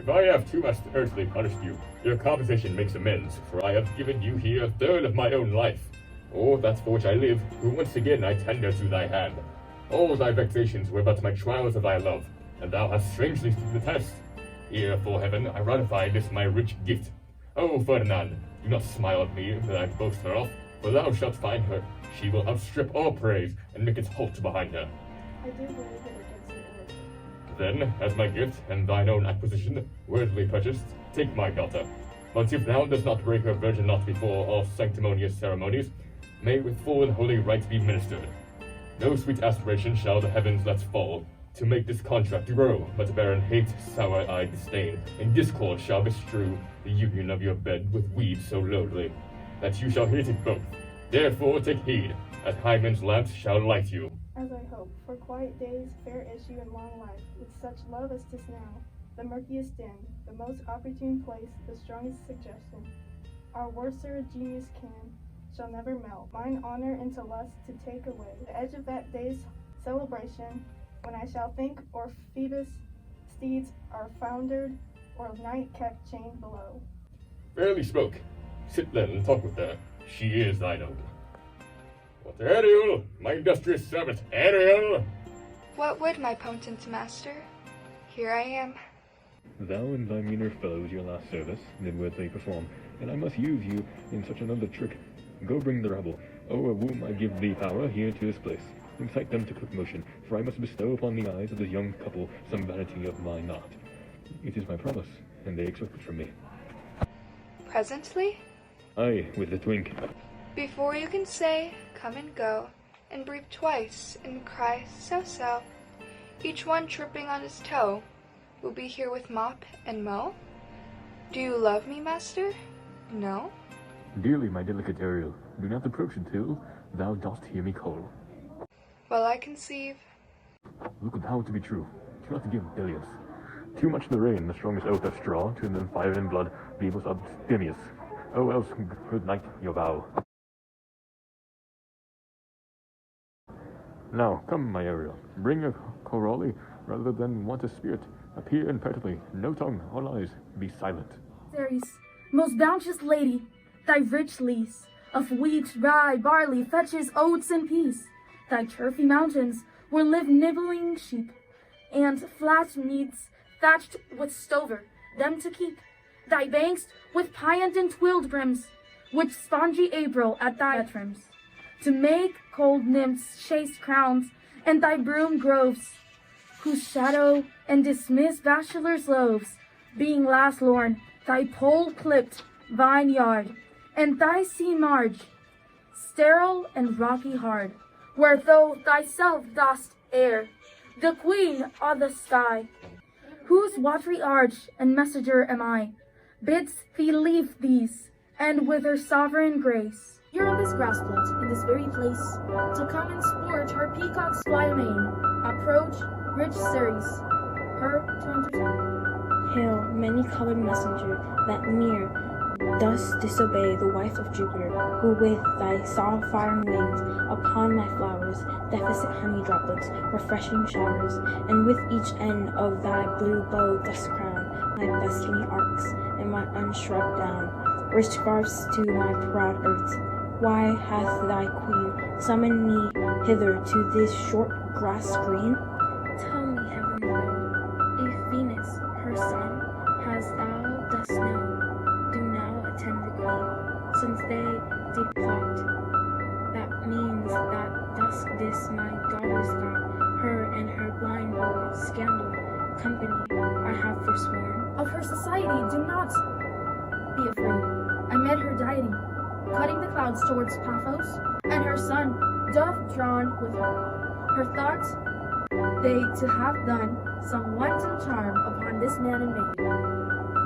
If I have too much earthly punished you, your composition makes amends, for I have given you here a third of my own life. Or that for which I live, who once again I tender to thy hand. All thy vexations were but my trials of thy love, and thou hast strangely stood the test. Here, for heaven, I ratify this my rich gift. O Ferdinand, do not smile at me that I boast her off, for thou shalt find her. She will outstrip all praise, and make its halt behind her. I do believe it against the Then, as my gift, and thine own acquisition, worthily purchased, take my daughter. But if thou dost not break her virgin knot before all sanctimonious ceremonies, may with full and holy rites be ministered. No sweet aspiration shall the heavens let fall, to make this contract grow, but barren hate, sour-eyed disdain, and discord shall bestrew the union of your bed with weeds so loathly, that you shall hate it both. Therefore take heed, as Hymen's lamps shall light you. As I hope, for quiet days, fair issue, and long life, with such love as 'tis now, the murkiest din, the most opportune place, the strongest suggestion, our worser genius can, shall never melt, mine honor into lust to take away, the edge of that day's celebration, when I shall think or Phoebus' steeds are foundered, or night kept chained below. Fairly spoke. Sit then and talk with her. She is thine own. What, Ariel, my industrious servant, Ariel! What would my potent master? Here I am. Thou and thy meaner fellows your last service did worthily perform, and I must use you in such another trick. Go bring the rabble. O'er whom I give thee power here to this place. Incite them to quick motion, for I must bestow upon the eyes of this young couple some vanity of mine not. It is my promise, and they expect it from me. Presently? Aye, with a twink. Before you can say, come and go, and breathe twice, and cry, so, each one tripping on his toe, will be here with mop and mow? Do you love me, master? No? Dearly, my delicate Ariel, do not approach until thou dost hear me call. Well, I conceive. Look thou to be true. Do not give dalliance. Too much the rain, the strongest oath of straw, to then fire and blood, be most abstemious. Oh, else, good night, your vow. Now, come, my Ariel, bring a chorale rather than want a spirit. Appear impertinently, no tongue, all eyes, be silent. Ceres, most bounteous lady, thy rich lease of wheat, rye, barley fetches oats and peas. Thy turfy mountains where live nibbling sheep, and flat meads thatched with stover, them to keep. Thy banks with piant and twilled brims, which spongy April at thy trims, to make cold nymphs chaste crowns, and thy broom groves, whose shadow and dismiss bachelors' loaves, being last lorn, thy pole-clipped vineyard, and thy sea marge, sterile and rocky hard, where thou thyself dost err, the queen of the sky, whose watery arch and messenger am I, bids thee leave these, and with her sovereign grace. Here on this grass plot, in this very place, to come and sport her peacocks fly amain, approach rich Ceres, her to entertain. Hail, many-colored messenger, that near dost disobey the wife of Jupiter, who with thy sapphire wings upon my flowers, deficit honey droplets, refreshing showers, and with each end of thy blue bow dost crown my destiny arcs and my unshrugged down, rich scarfs to my proud earth. Why hath thy queen summoned me hither to this short grass green? Tell me, heavenly bird, if Venus, her son, as thou dost know, do now attend the queen, since they did plot. That means that thus this my daughter's thought, her and her blind boy, scandal, company, I have forsworn. Of her society do not be afraid. I met her dieting, cutting the clouds towards Paphos, and her son doth drawn with her. Her thoughts they to have done some wanton charm upon this man and maid,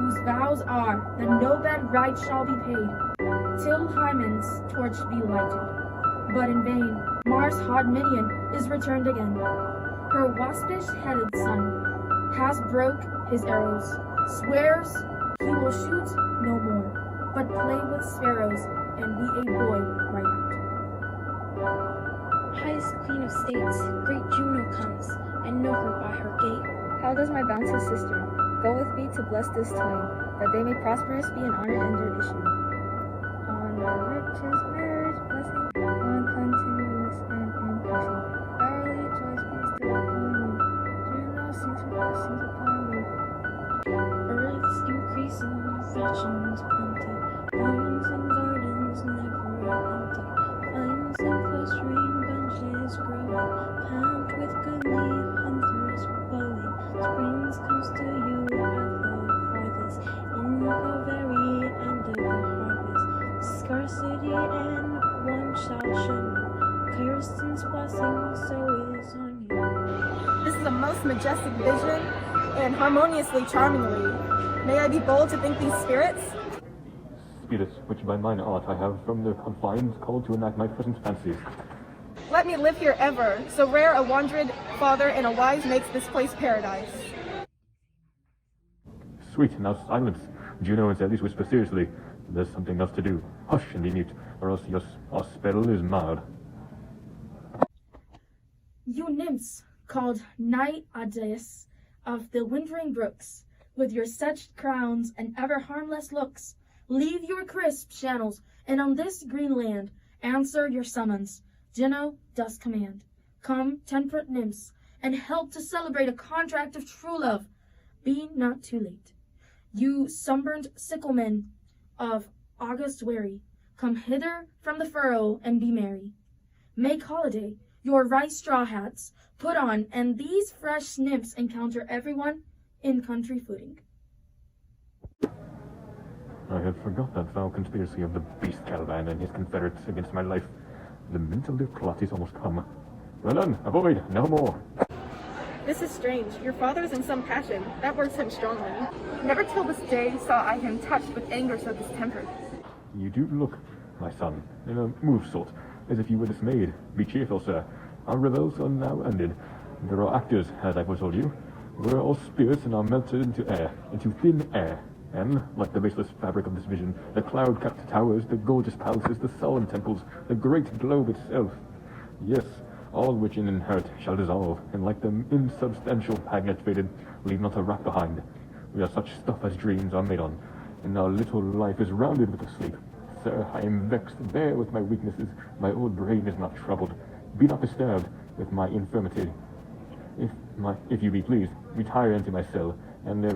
whose vows are that no bed right shall be paid, till Hymen's torch be lighted. But in vain, Mars' hot minion is returned again. Her waspish-headed son has broke his arrows, swears he will shoot no more, but play with sparrows and be a boy right out. Highest queen of states, great Juno comes, and know her by her gait. How does my bounteous sister, Go with me to bless this twain, that they may prosperous be and honored in their issue. On the riches, marriage, blessing, on continuous and increasing. Hourly joys be still upon you. Juno sings her blessings upon you. Earth's increasing, affections plenty. Gardens and gardens never empty. Vines and clustering bunches growing. Packed with goodly hunters blowing. Springs comes to you at the farthest. In the very end of the harvest. Scarcity and want shall shun you. Kirsten's blessing so is on you. This is a most majestic vision, and harmoniously charmingly. May I be bold to think these spirits? Spirits, which by mine art I have from their confines called to enact my present fancies. Let me live here ever, so rare a wandered father and a wise makes this place paradise. Sweet, now silence. Juno and Zelis whisper seriously. There's something else to do. Hush and be mute, or else our spell is marred. You nymphs, called Naiades of the wintering brooks, with your setched crowns and ever harmless looks, leave your crisp channels, and on this green land answer your summons. Juno does command. Come, temperate nymphs, and help to celebrate a contract of true love. Be not too late. You sunburned sicklemen of August weary, come hither from the furrow and be merry. Make holiday, your rice straw hats put on, and these fresh nymphs encounter everyone in country footing. I had forgot that foul conspiracy of the beast Caliban and his confederates against my life. The minute of their plot is almost come. Well done, avoid, no more. This is strange. Your father is in some passion. That works him strongly. Never till this day saw I him touched with anger so distempered. You do look, my son, in a moved sort, as if you were dismayed. Be cheerful, sir. Our revels are now ended. There are actors, as I foretold you. We're all spirits and are melted into air, into thin air. And, like the baseless fabric of this vision, the cloud-capped towers, the gorgeous palaces, the solemn temples, the great globe itself. Yes, all which in inherit shall dissolve, and like the insubstantial magnet faded, leave not a wrap behind. We are such stuff as dreams are made on, and our little life is rounded with a sleep. Sir, I am vexed, bear with my weaknesses, my old brain is not troubled. Be not disturbed with my infirmity. If you be pleased, retire into my cell, and there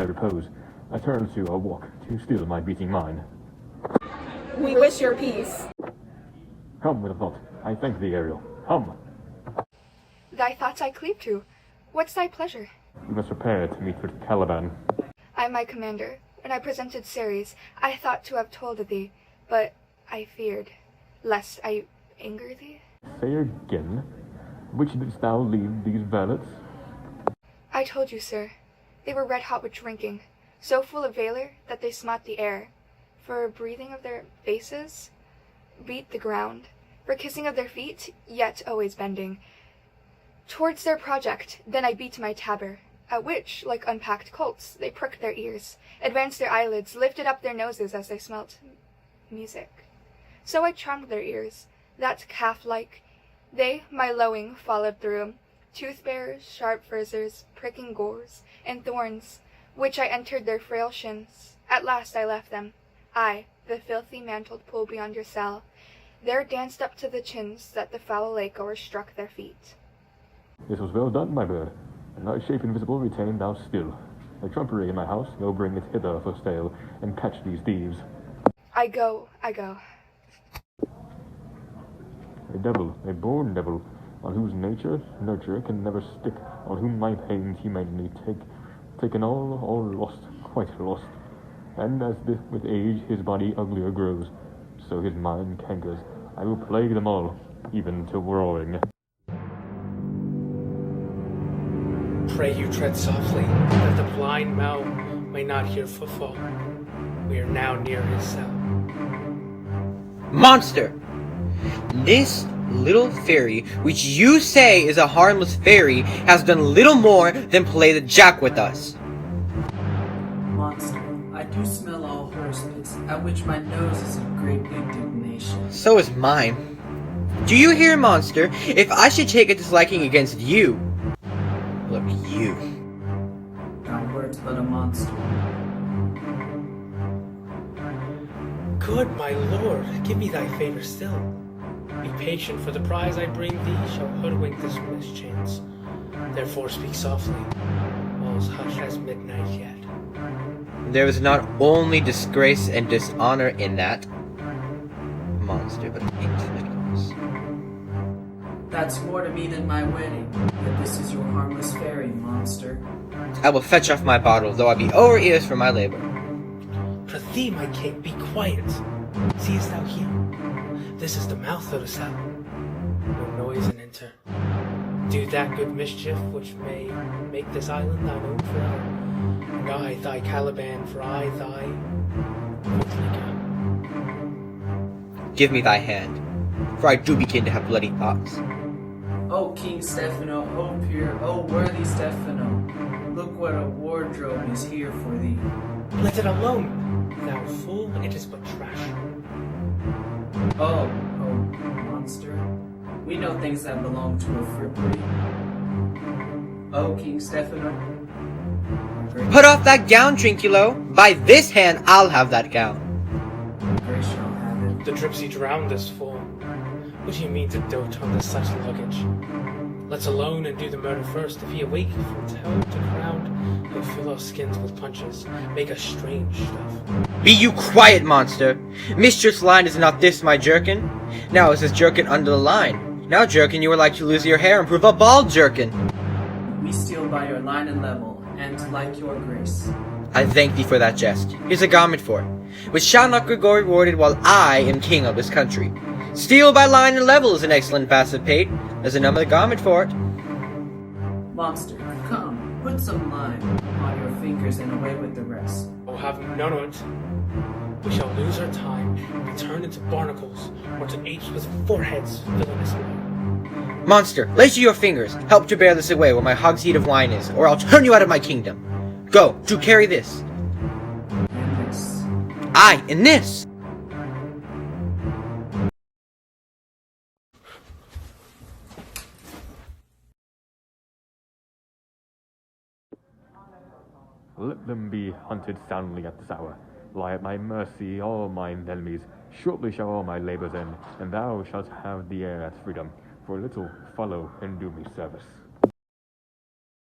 repose. I turn to a walk to still my beating mind. We wish your peace. Come with a thought. I thank thee, Ariel. Come. Thy thoughts I cleave to. What's thy pleasure? We must prepare to meet with Caliban. I, my commander, when I presented Ceres, I thought to have told thee, but I feared, lest I anger thee. Say again, which didst thou leave these varlets? I told you, sir. They were red hot with drinking, so full of valor that they smote the air. For breathing of their faces, beat the ground. For kissing of their feet, yet always bending towards their project. Then I beat my tabor, at which, like unpacked colts, they pricked their ears, advanced their eyelids, lifted up their noses as they smelt music. So I charmed their ears, that calf-like, they my lowing followed through, tooth-bearers, sharp firzers, pricking gores, and thorns, which I entered their frail shins. At last I left them, I, the filthy mantled pool beyond your cell, there danced up to the chins that the foul lake o'erstruck their feet. This was well done, my bird, and thy shape invisible retain thou still. The trumpery in my house, go bring it hither for sale, and catch these thieves. I go. A devil, a born devil, on whose nurture can never stick, on whom my pains humanely taken all lost, quite lost. And as with age his body uglier grows, so his mind cankers. I will plague them all, even to roaring. Pray you tread softly, that the blind Mel may not hear footfall. We are now near his cell. Monster! This little fairy, which you say is a harmless fairy, has done little more than play the jack with us. Monster, I do smell all horses, at which my nose is in great indignation. So is mine. Do you hear, monster? If I should take a disliking against you, look, you, hurt but a monster. Good my lord, give me thy favor still. Be patient, for the prize I bring thee shall hoodwink this mischance. Therefore speak softly, all's hush as midnight yet. There is not only disgrace and dishonor in that monster, but infinite loss. That's more to me than my wedding, yet this is your harmless fairy, monster. I will fetch off my bottle, though I be over ears for my labor. Prithee, my king, be quiet. Seest thou here? This is the mouth of the cell. No noise and enter. Do that good mischief which may make this island thine own forever. And I thy Caliban, for I thy Liquor. Give me thy hand, for I do begin to have bloody thoughts. O King Stephano, O pure, O worthy Stephano, look what a wardrobe is here for thee. Let it alone, thou fool, it is but trash. Oh, monster, we know things that belong to a frippery. O King Stephano. Put off that gown, Trinculo. By this hand, I'll have that gown. Grace shall have it. The dripsy drowned this fool. What do you mean to dote on such luggage? Let's alone and do the murder first. If he awake from toe to ground, he'll fill our skins with punches, make us strange stuff. Be you quiet, monster! Mistress Line is not this my jerkin. Now is this jerkin under the line. Now, jerkin, you are like to lose your hair and prove a bald jerkin. We steal by your line and level, and like your grace. I thank thee for that jest. Here's a garment for it, which shall not go rewarded while I am king of this country. Steel by line and level is an excellent passive paid. There's another garment for it. Monster, come, put some line on your fingers and away with the rest. Oh, have none of it. We shall lose our time and be turned into barnacles, or to apes with foreheads, villainous man. Monster, lay to your fingers. Help to bear this away where my hogshead of wine is, or I'll turn you out of my kingdom. Go, do carry this. And this. Aye, and this. Let them be hunted soundly at this hour. Lie at my mercy, all mine enemies. Shortly shall all my labours end, and thou shalt have the air at freedom. For a little follow and do me service.